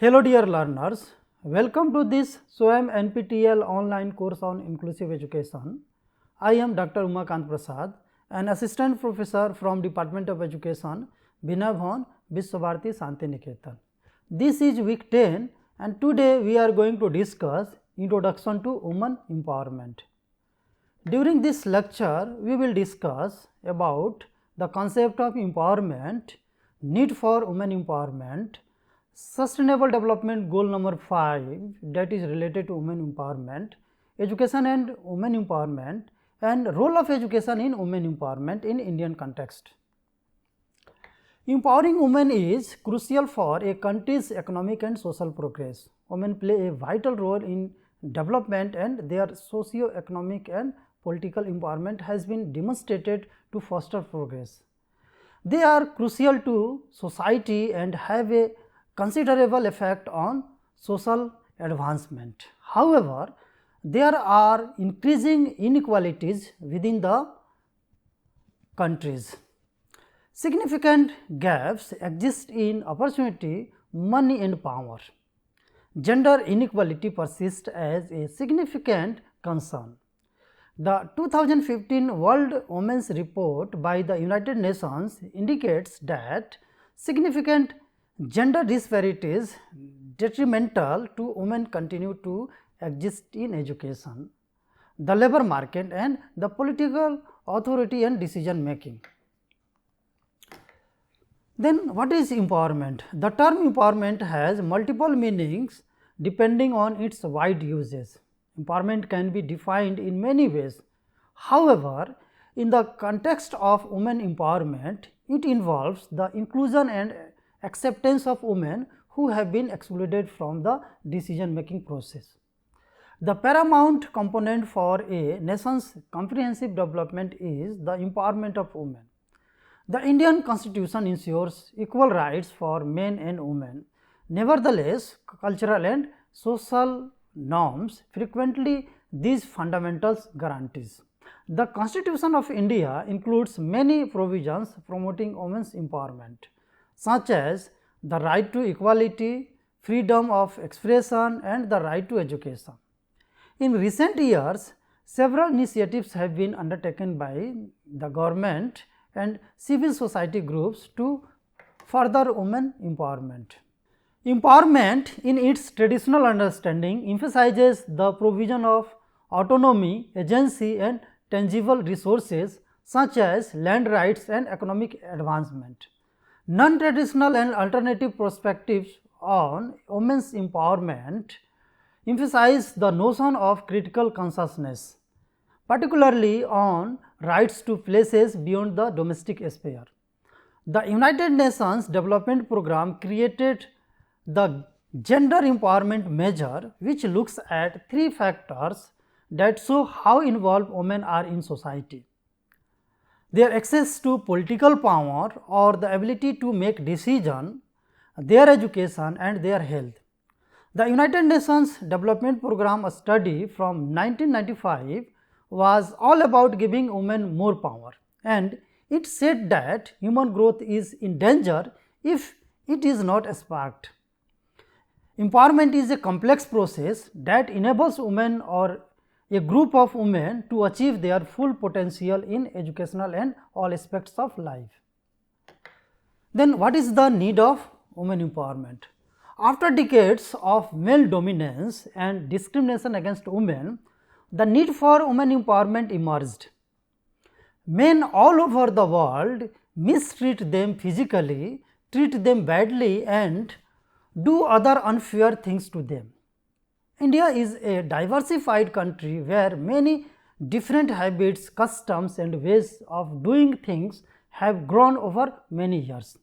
Hello dear learners, welcome to this SWAYAM NPTEL online course on inclusive education. I am Dr. Umakant Prasad, an assistant professor from Department of Education, Vinay Bhavan, Vishwabharati Shantiniketan. This is week 10 and today we are going to discuss Introduction to Women Empowerment. During this lecture, we will discuss about the concept of empowerment, need for women empowerment, Sustainable Development Goal number 5 that is related to women empowerment, education and women empowerment and role of education in women empowerment in Indian context. Empowering women is crucial for a country's economic and social progress. Women play a vital role in development and their socio-economic and political empowerment has been demonstrated to foster progress. They are crucial to society and have a considerable effect on social advancement. However, there are increasing inequalities within the countries. Significant gaps exist in opportunity, money and power. Gender inequality persists as a significant concern. The 2015 World Women's Report by the United Nations indicates that significant gender disparities detrimental to women continue to exist in education, the labor market and the political authority and decision making. Then what is empowerment? The term empowerment has multiple meanings depending on its wide uses. Empowerment can be defined in many ways. However, in the context of women empowerment, it involves the inclusion and acceptance of women who have been excluded from the decision making process. The paramount component for a nation's comprehensive development is the empowerment of women. The Indian Constitution ensures equal rights for men and women. Nevertheless, cultural and social norms frequently these fundamentals guarantees. The Constitution of India includes many provisions promoting women's empowerment, such as the right to equality, freedom of expression and the right to education. In recent years, several initiatives have been undertaken by the government and civil society groups to further women empowerment. Empowerment in its traditional understanding emphasizes the provision of autonomy, agency and tangible resources such as land rights and economic advancement. Non-traditional and alternative perspectives on women's empowerment emphasize the notion of critical consciousness, particularly on rights to places beyond the domestic sphere. The United Nations Development Programme created the Gender Empowerment Measure, which looks at three factors that show how involved women are in society: their access to political power or the ability to make decisions, their education and their health. The United Nations Development Programme study from 1995 was all about giving women more power, and it said that human growth is in danger if it is not sparked. Empowerment is a complex process that enables women or a group of women to achieve their full potential in educational and all aspects of life. Then what is the need of women empowerment? After decades of male dominance and discrimination against women, the need for women empowerment emerged. Men all over the world mistreat them physically, treat them badly and do other unfair things to them. India is a diversified country where many different habits, customs and ways of doing things have grown over many years.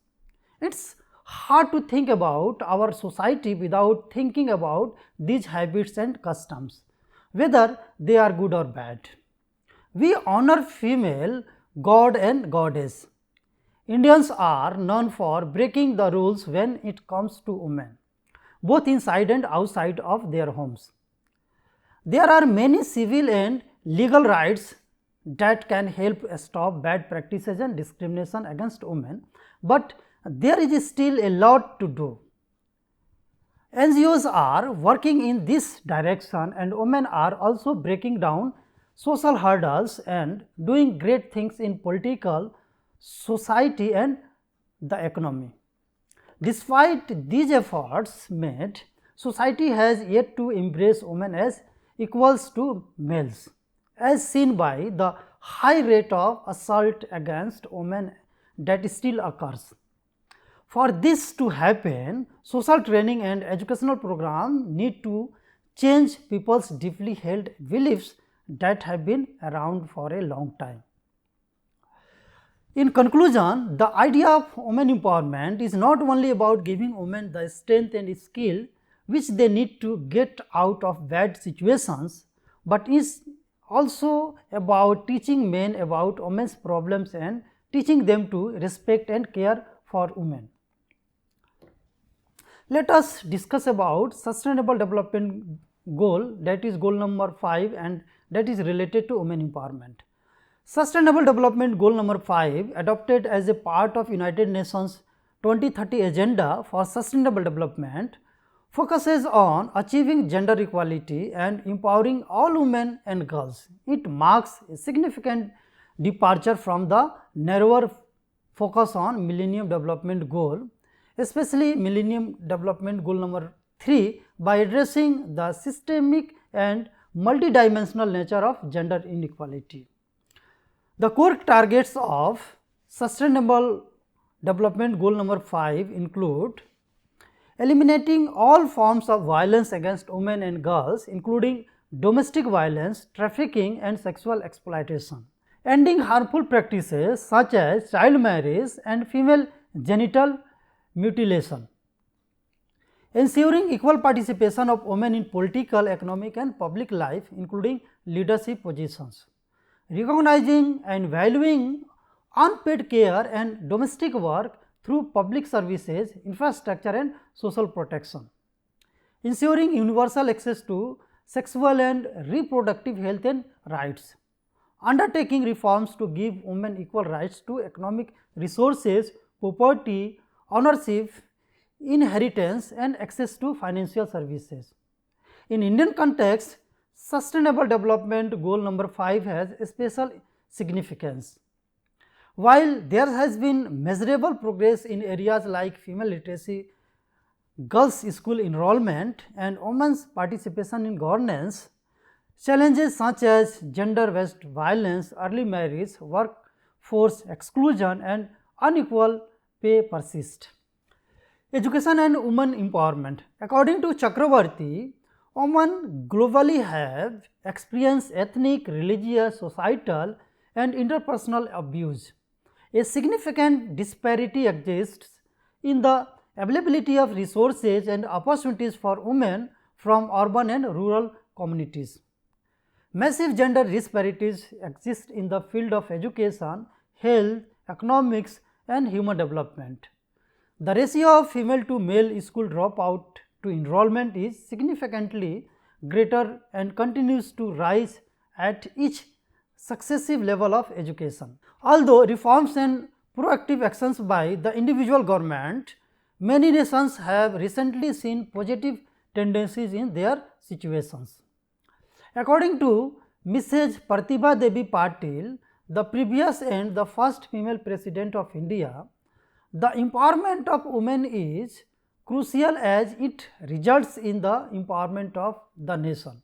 It is hard to think about our society without thinking about these habits and customs, whether they are good or bad. We honor female god and goddess. Indians are known for breaking the rules when it comes to women, both inside and outside of their homes. There are many civil and legal rights that can help stop bad practices and discrimination against women, but there is still a lot to do. NGOs are working in this direction, and women are also breaking down social hurdles and doing great things in political, society and the economy. Despite these efforts made, society has yet to embrace women as equals to males, as seen by the high rate of assault against women that still occurs. For this to happen, social training and educational programs need to change people's deeply held beliefs that have been around for a long time. In conclusion, the idea of women empowerment is not only about giving women the strength and skill which they need to get out of bad situations, but is also about teaching men about women's problems and teaching them to respect and care for women. Let us discuss about sustainable development goal, that is goal number 5, and that is related to women empowerment. Sustainable development goal number 5, adopted as a part of United Nations 2030 agenda for sustainable development, focuses on achieving gender equality and empowering all women and girls. It marks a significant departure from the narrower focus on Millennium Development Goal, especially Millennium Development Goal number 3, by addressing the systemic and multidimensional nature of gender inequality. The core targets of Sustainable Development Goal number 5 include eliminating all forms of violence against women and girls, including domestic violence, trafficking and sexual exploitation, ending harmful practices such as child marriage and female genital mutilation, ensuring equal participation of women in political, economic and public life, including leadership positions, recognizing and valuing unpaid care and domestic work through public services, infrastructure and social protection, ensuring universal access to sexual and reproductive health and rights, undertaking reforms to give women equal rights to economic resources, property, ownership, inheritance and access to financial services. In Indian context, Sustainable Development Goal number 5 has a special significance. While there has been measurable progress in areas like female literacy, girls' school enrollment and women's participation in governance, challenges such as gender-based violence, early marriage, workforce exclusion and unequal pay persist. Education and women empowerment. According to Chakravarti, women globally have experienced ethnic, religious, societal and interpersonal abuse. A significant disparity exists in the availability of resources and opportunities for women from urban and rural communities. Massive gender disparities exist in the field of education, health, economics and human development. The ratio of female to male school dropout to enrollment is significantly greater and continues to rise at each successive level of education. Although reforms and proactive actions by the individual government, many nations have recently seen positive tendencies in their situations. According to Mrs. Pratibha Devi Patil, the previous and the first female president of India, the empowerment of women is crucial as it results in the empowerment of the nation.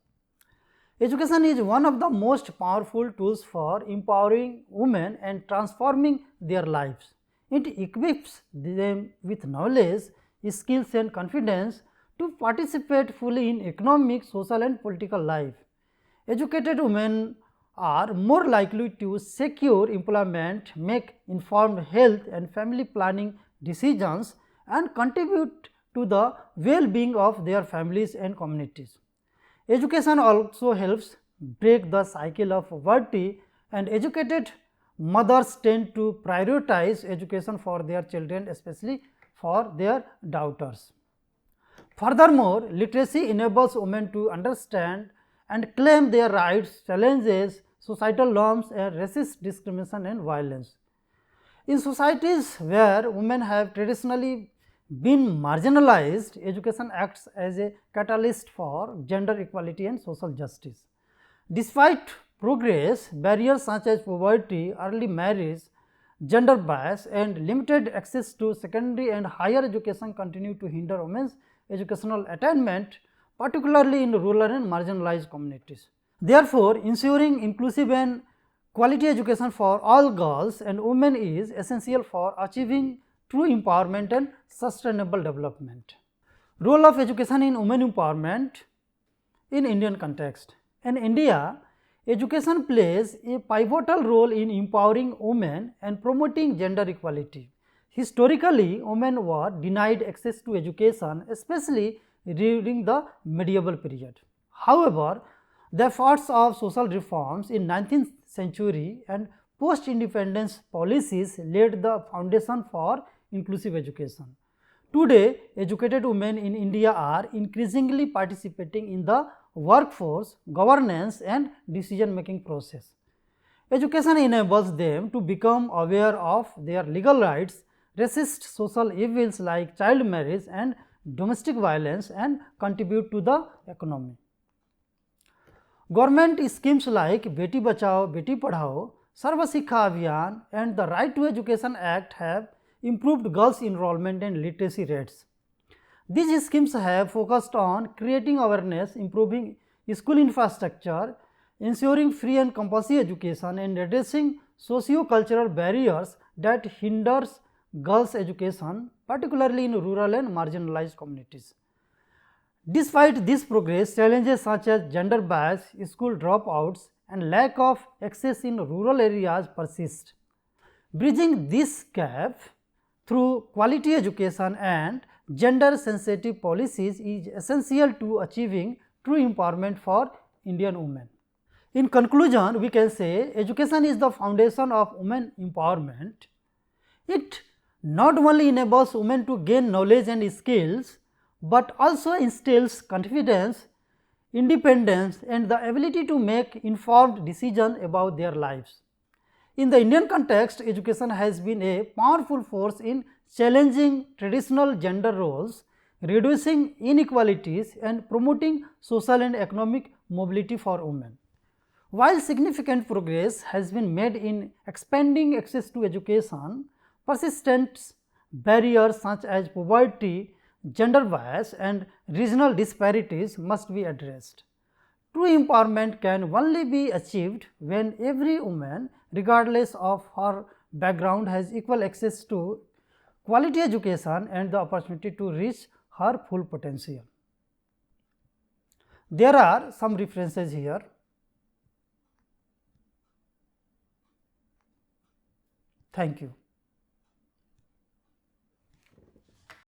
Education is one of the most powerful tools for empowering women and transforming their lives. It equips them with knowledge, skills and confidence to participate fully in economic, social and political life. Educated women are more likely to secure employment, make informed health and family planning decisions and contribute to the well-being of their families and communities. Education also helps break the cycle of poverty, and educated mothers tend to prioritize education for their children, especially for their daughters. Furthermore, literacy enables women to understand and claim their rights, challenges societal norms and resist discrimination and violence. In societies where women have traditionally been marginalized, education acts as a catalyst for gender equality and social justice. Despite progress, barriers such as poverty, early marriage, gender bias and limited access to secondary and higher education continue to hinder women's educational attainment, particularly in rural and marginalized communities. Therefore, ensuring inclusive and quality education for all girls and women is essential for achieving true empowerment and sustainable development. Role of education in women empowerment in Indian context. In India, education plays a pivotal role in empowering women and promoting gender equality. Historically, women were denied access to education, especially during the medieval period. However, the efforts of social reforms in 19th century and post-independence policies laid the foundation for inclusive education. Today, educated women in India are increasingly participating in the workforce, governance and decision-making process. Education enables them to become aware of their legal rights, resist social evils like child marriage and domestic violence, and contribute to the economy. Government schemes like Beti Bachao, Beti Padhao, Sarva Shiksha Abhiyan and the Right to Education Act have improved girls' enrollment and literacy rates. These schemes have focused on creating awareness, improving school infrastructure, ensuring free and compulsory education and addressing socio-cultural barriers that hinders girls' education, particularly in rural and marginalized communities. Despite this progress, challenges such as gender bias, school dropouts and lack of access in rural areas persist. Bridging this gap through quality education and gender sensitive policies is essential to achieving true empowerment for Indian women. In conclusion, we can say education is the foundation of women empowerment. It not only enables women to gain knowledge and skills, but also instills confidence, independence and the ability to make informed decisions about their lives. In the Indian context, education has been a powerful force in challenging traditional gender roles, reducing inequalities and promoting social and economic mobility for women. While significant progress has been made in expanding access to education, persistent barriers such as poverty, gender bias and regional disparities must be addressed. True empowerment can only be achieved when every woman, regardless of her background, has equal access to quality education and the opportunity to reach her full potential. There are some references here. Thank you.